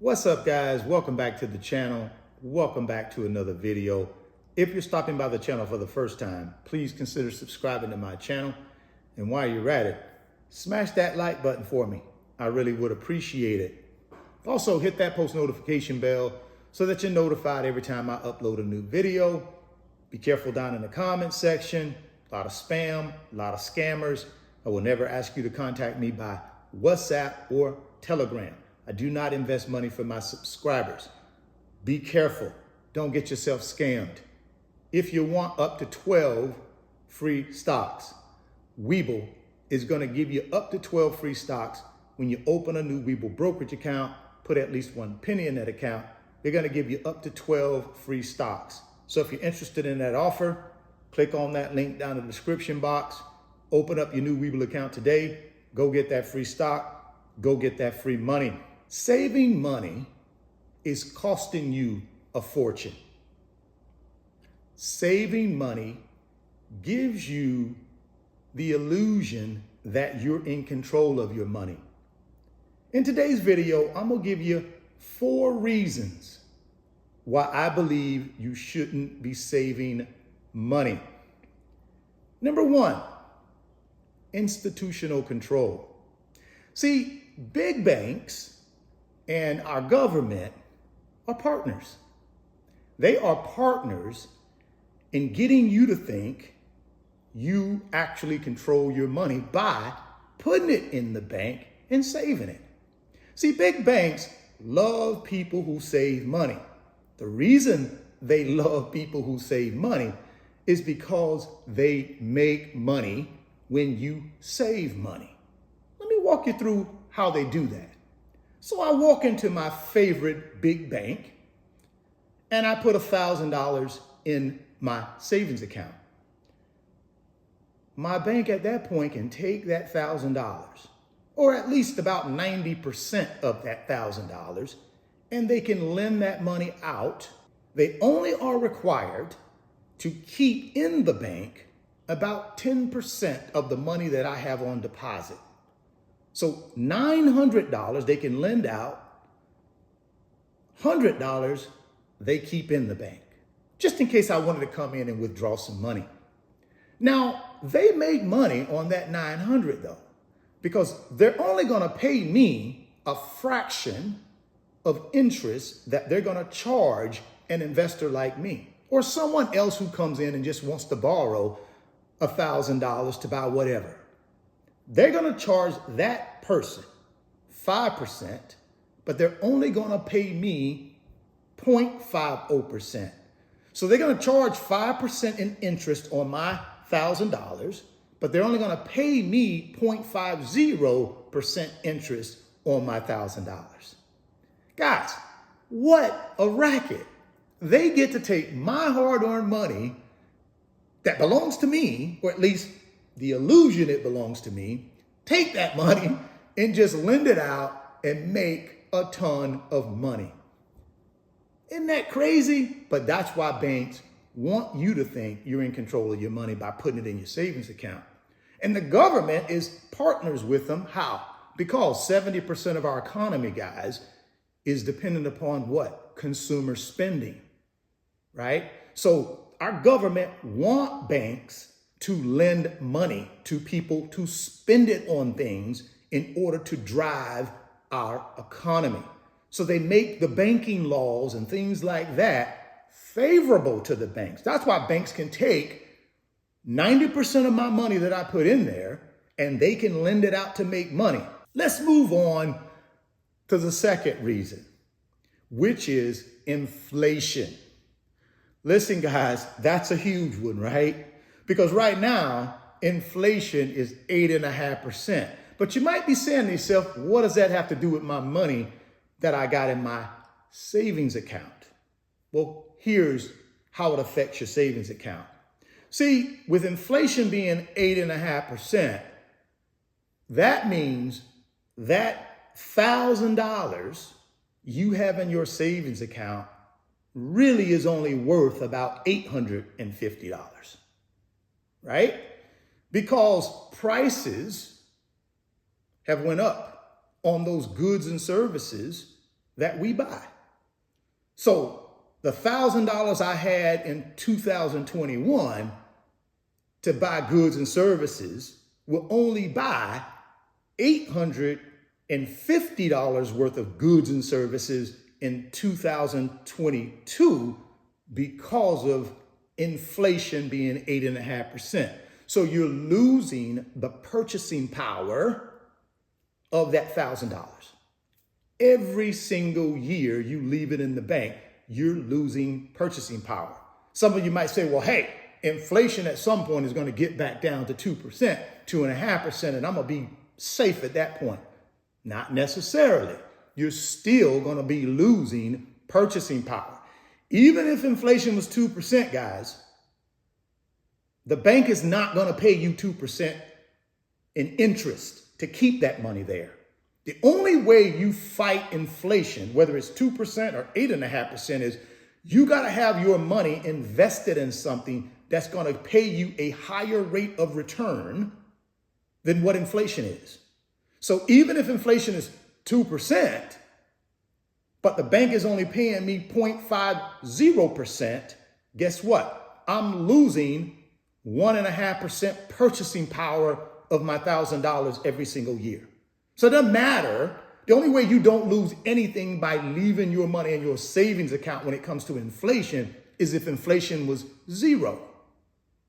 What's up, guys? Welcome back to the channel. Welcome back to another video. If you're stopping by the channel for the first time, please consider subscribing to my channel. And while you're at it, smash that like button for me. I really would appreciate it. Also, hit that post notification bell so that you're notified every time I upload a new video. Be careful down in the comments section. A lot of spam, a lot of scammers. I will never ask you to contact me by WhatsApp or Telegram. I do not invest money for my subscribers. Be careful. Don't get yourself scammed. If you want up to 12 free stocks, Webull is going to give you up to 12 free stocks when you open a new Webull brokerage account, put at least 1 penny in that account. They're going to give you up to 12 free stocks. So if you're interested in that offer, click on that link down in the description box. Open up your new Webull account today. Go get that free stock. Go get that free money. Saving money is costing you a fortune. Saving money gives you the illusion that you're in control of your money. In today's video, I'm going to give you 4 reasons why I believe you shouldn't be saving money. Number 1, institutional control. See, big banks and our government are partners. They are partners in getting you to think you actually control your money by putting it in the bank and saving it. See, big banks love people who save money. The reason they love people who save money is because they make money when you save money. Let me walk you through how they do that. So I walk into my favorite big bank and I put $1,000 in my savings account. My bank at that point can take that $1,000, or at least about 90% of that $1,000, and they can lend that money out. They only are required to keep in the bank about 10% of the money that I have on deposit. So $900 they can lend out, $100 they keep in the bank, just in case I wanted to come in and withdraw some money. Now, they make money on that $900 though, because they're only going to pay me a fraction of interest that they're going to charge an investor like me, or someone else who comes in and just wants to borrow $1,000 to buy whatever. They're going to charge that person 5%, but they're only going to pay me 0.50%. So they're going to charge 5% in interest on my $1,000, but they're only going to pay me 0.50% interest on my $1,000. Guys, what a racket. They get to take my hard-earned money that belongs to me, or at least the illusion it belongs to me, take that money and just lend it out and make a ton of money. Isn't that crazy? But that's why banks want you to think you're in control of your money by putting it in your savings account. And the government is partners with them. How? Because 70% of our economy, guys, is dependent upon what? Consumer spending, right? So our government want banks to lend money to people to spend it on things in order to drive our economy. So they make the banking laws and things like that favorable to the banks. That's why banks can take 90% of my money that I put in there and they can lend it out to make money. Let's move on to the second reason, which is inflation. Listen, guys, that's a huge one, right? Because right now, inflation is 8.5%. But you might be saying to yourself, what does that have to do with my money that I got in my savings account? Well, here's how it affects your savings account. See, with inflation being 8.5%, that means that $1,000 you have in your savings account really is only worth about $850. Right? Because prices have went up on those goods and services that we buy. So the $1,000 I had in 2021 to buy goods and services will only buy $850 worth of goods and services in 2022 because of inflation being 8.5%. So you're losing the purchasing power of that $1,000. Every single year you leave it in the bank, you're losing purchasing power. Some of you might say, well, hey, inflation at some point is going to get back down to 2%, 2.5%, and I'm going to be safe at that point. Not necessarily. You're still going to be losing purchasing power. Even if inflation was 2%, guys, the bank is not going to pay you 2% in interest to keep that money there. The only way you fight inflation, whether it's 2% or 8.5%, is you got to have your money invested in something that's going to pay you a higher rate of return than what inflation is. So even if inflation is 2%, but the bank is only paying me 0.50%, guess what? I'm losing 1.5% purchasing power of my $1,000 every single year. So it doesn't matter. The only way you don't lose anything by leaving your money in your savings account when it comes to inflation is if inflation was zero,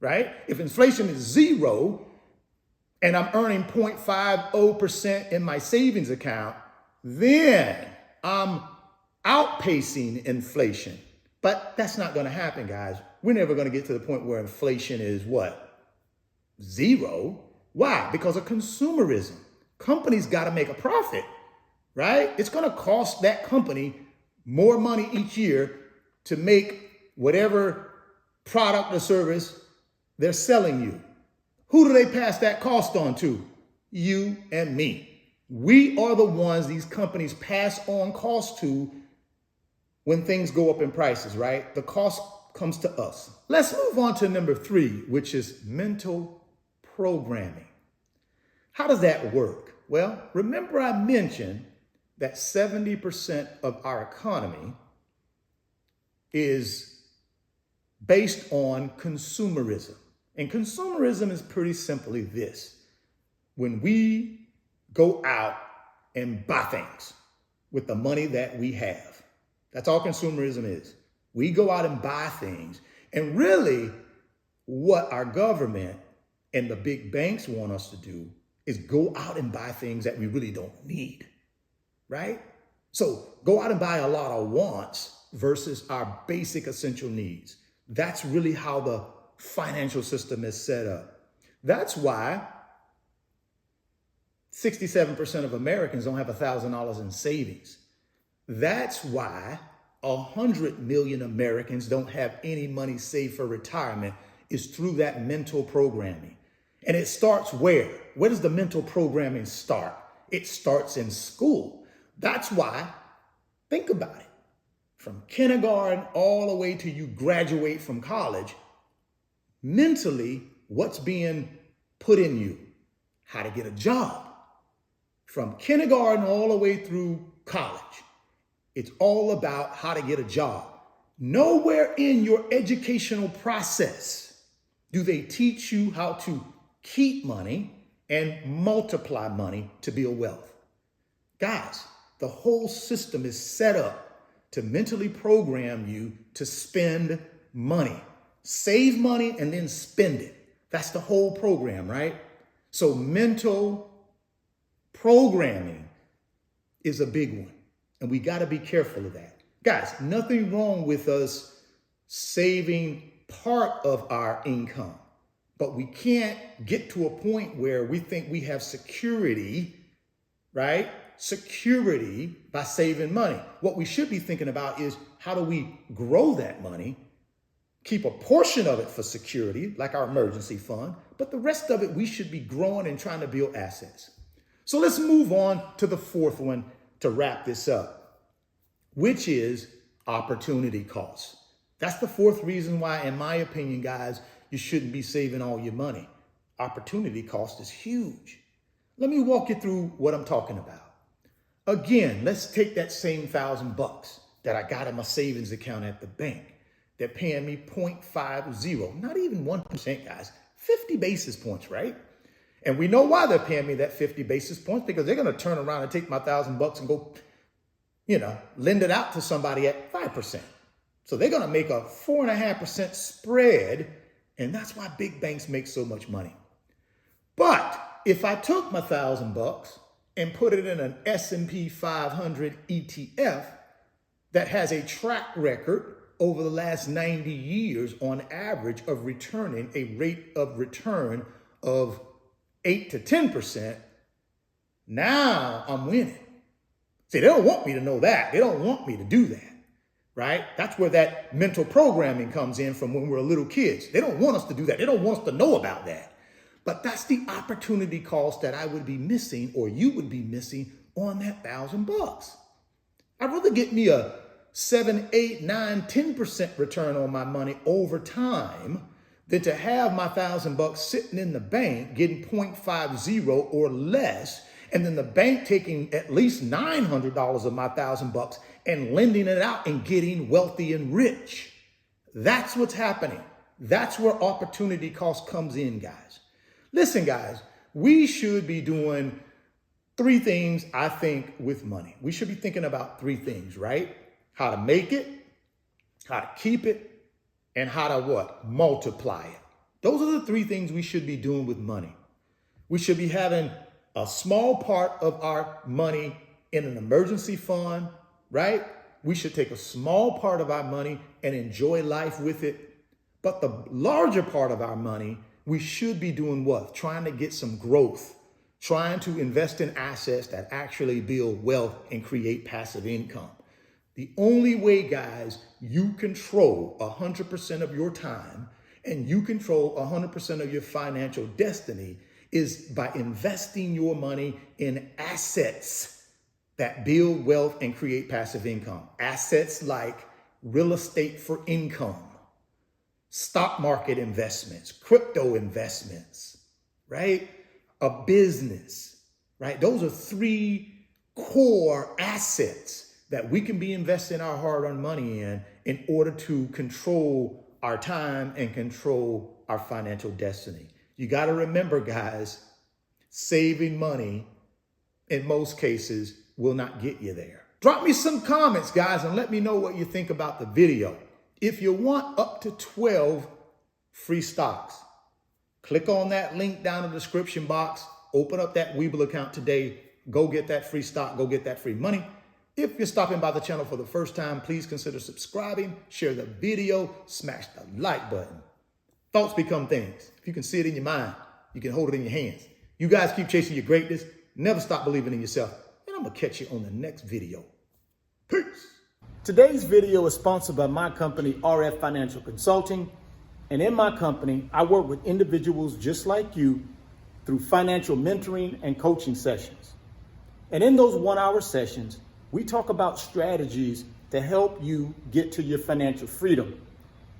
right? If inflation is zero and I'm earning 0.50% in my savings account, then I'm outpacing inflation. But that's not going to happen, guys. We're never going to get to the point where inflation is what? Zero. Why? Because of consumerism. Companies got to make a profit, right? It's going to cost that company more money each year to make whatever product or service they're selling you. Who do they pass that cost on to? You and me. We are the ones these companies pass on cost to when things go up in prices, right? The cost comes to us. Let's move on to number 3, which is mental programming. How does that work? Well, remember I mentioned that 70% of our economy is based on consumerism. And consumerism is pretty simply this. When we go out and buy things with the money that we have, that's all consumerism is. We go out and buy things. And really, what our government and the big banks want us to do is go out and buy things that we really don't need, right? So go out and buy a lot of wants versus our basic essential needs. That's really how the financial system is set up. That's why 67% of Americans don't have $1,000 in savings. That's why 100 million Americans don't have any money saved for retirement, is through that mental programming. And it starts where? Where does the mental programming start? It starts in school. That's why, think about it, from kindergarten all the way till you graduate from college, mentally, what's being put in you? How to get a job. From kindergarten all the way through college, it's all about how to get a job. Nowhere in your educational process do they teach you how to keep money and multiply money to build wealth. Guys, the whole system is set up to mentally program you to spend money. Save money and then spend it. That's the whole program, right? So mental programming is a big one. And we got to be careful of that. Guys, nothing wrong with us saving part of our income. But we can't get to a point where we think we have security, right? Security by saving money. What we should be thinking about is how do we grow that money, keep a portion of it for security, like our emergency fund, but the rest of it we should be growing and trying to build assets. So let's move on to the 4th one to wrap this up, which is opportunity costs. That's the 4th reason why, in my opinion, guys, you shouldn't be saving all your money. Opportunity cost is huge. Let me walk you through what I'm talking about. Again, let's take that same $1,000 that I got in my savings account at the bank. They're paying me 0.50, not even 1%, guys, 50 basis points, right? And we know why they're paying me that 50 basis points, because they're going to turn around and take my $1,000 and go, lend it out to somebody at 5%. So they're going to make a 4.5% spread. And that's why big banks make so much money. But if I took my $1,000 and put it in an S&P 500 ETF that has a track record over the last 90 years on average of returning a rate of return of 8 to 10%, now I'm winning. See, they don't want me to know that. They don't want me to do that, right? That's where that mental programming comes in from when we're little kids. They don't want us to do that. They don't want us to know about that. But that's the opportunity cost that I would be missing, or you would be missing, on that $1,000. I'd rather get me a 7, 8, 9, 10% return on my money over time than to have my $1,000 sitting in the bank getting 0.50 or less, and then the bank taking at least $900 of my $1,000 and lending it out and getting wealthy and rich. That's what's happening. That's where opportunity cost comes in, guys. Listen, guys, we should be doing 3 things, I think, with money. We should be thinking about 3 things, right? How to make it, how to keep it, and how to what? Multiply it. Those are the 3 things we should be doing with money. We should be having a small part of our money in an emergency fund, right? We should take a small part of our money and enjoy life with it. But the larger part of our money, we should be doing what? Trying to get some growth, trying to invest in assets that actually build wealth and create passive income. The only way, guys, you control 100% of your time and you control 100% of your financial destiny is by investing your money in assets that build wealth and create passive income. Assets like real estate for income, stock market investments, crypto investments, right? A business, right? Those are 3 core assets that we can be investing our hard-earned money in order to control our time and control our financial destiny. You got to remember, guys, saving money in most cases will not get you there. Drop me some comments, guys, and let me know what you think about the video. If you want up to 12 free stocks, click on that link down in the description box, open up that Webull account today, go get that free stock, go get that free money. If you're stopping by the channel for the first time, please consider subscribing, share the video, smash the like button. Thoughts become things. If you can see it in your mind, you can hold it in your hands. You guys keep chasing your greatness. Never stop believing in yourself. And I'm going to catch you on the next video. Peace. Today's video is sponsored by my company, RF Financial Consulting. And in my company, I work with individuals just like you through financial mentoring and coaching sessions. And in those 1-hour sessions, we talk about strategies to help you get to your financial freedom,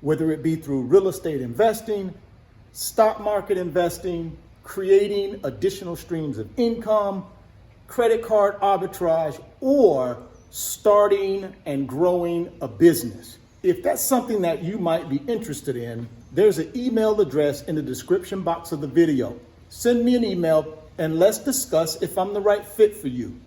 whether it be through real estate investing, stock market investing, creating additional streams of income, credit card arbitrage, or starting and growing a business. If that's something that you might be interested in, there's an email address in the description box of the video. Send me an email and let's discuss if I'm the right fit for you.